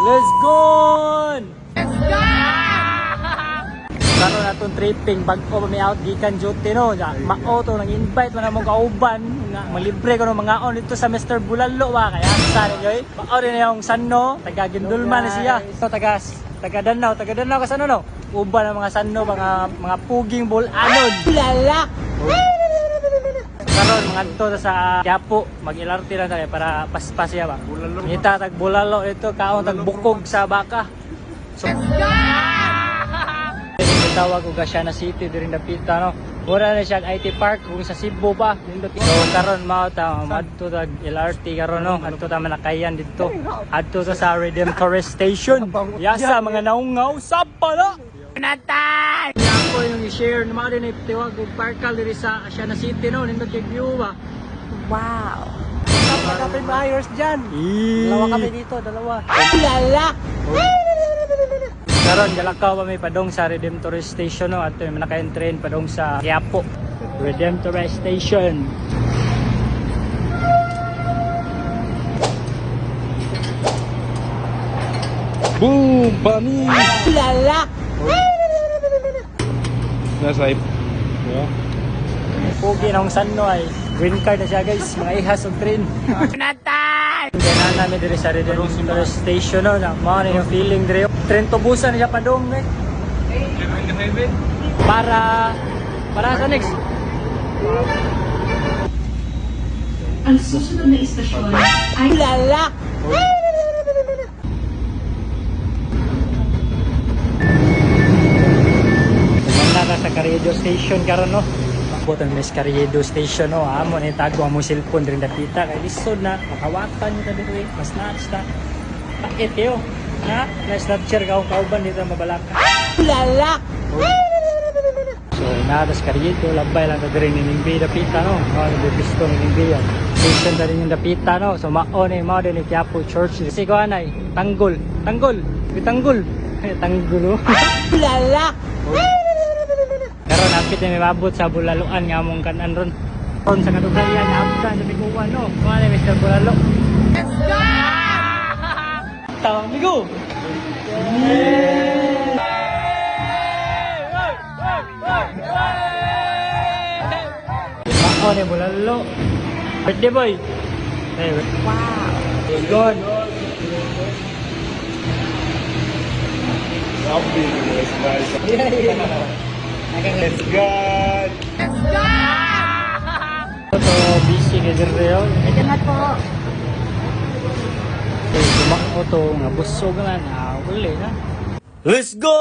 Let's go! Karon natong tripping bago pa may out gikan duty no. Mao to nang invite man among kauban nga malibre ko ng mga on dito sa Mr. Bulalo wa kaya sa ninyo eh. Mao rin yung Sanno, taga Gindulman siya. So taga Danau ka Sanno no. Uban ang mga Sanno mga puging bulanod. Lala. Karon mga to sa Quiapo mag-LRT lang tayo para paspas siya ba. Ngita tag Bulalo ito kaon tag bukog sa baka. So tawag og Asiana City diri Dapita no. Mura na siya IT Park kung sa Cebu ba. So karon mao ta adto tag LRT karon no. Adto ta manakayan dito. Adto ta sa Redemptorist Station. Yasa mga naungaw sa pala. Natay. Ako yung i-share na mga din tiwag og parkal diri sa Asiana City no. Nindot kay view ba. Wow. Kami buyers dyan. Dalawa kami dito, dalawa. Lala. Karon galakaw pa may padong sa Redemptorist Station no at may manakayan train padong sa Quiapo. Redemptorist Station. Boom! Bunny! Lala. Nasa ip. Yeah. Pugi nang Sanno ay green card na siya guys, mga ihas og train. Natay! Kaya na namin diri sa Redemptorist Station no, na mao na yung feeling diri. Train tubusan na siya padong eh. Para sa next. Ang susunod na istasyon ay Lala. Nagmana sa Carriedo Station karon no. Abot ang Miss Carriedo Station no. Amo ni tago ang cellphone diri Dapita kay lisod na makawatan niyo ta diri mas naats ta. Pakit yo. Na snapchat ka ang kauban dito mabalaka. Lala. So nadas Carriedo labay lang ta diri ni Nimbi Dapita no. Mao ni pisto ni Nimbi yan. Station ta rin yung Dapita no. So mao ni Quiapo Church. Si ko anay Tanggol. Tanggol. Lala. Karon apit ni mabot sa Bulaluan nga among kanan ron. Ron sa kadugayan abda sa Bikuan no. Kuha ni Mr. Bulalo. Let's go! Tawag migo. Ako ni Bulalo. Birthday boy. Hey, wow. Good. Let's go! Ito busy ka dito yun. Salamat po. Sumakot ito nga busog na uli na. Let's go!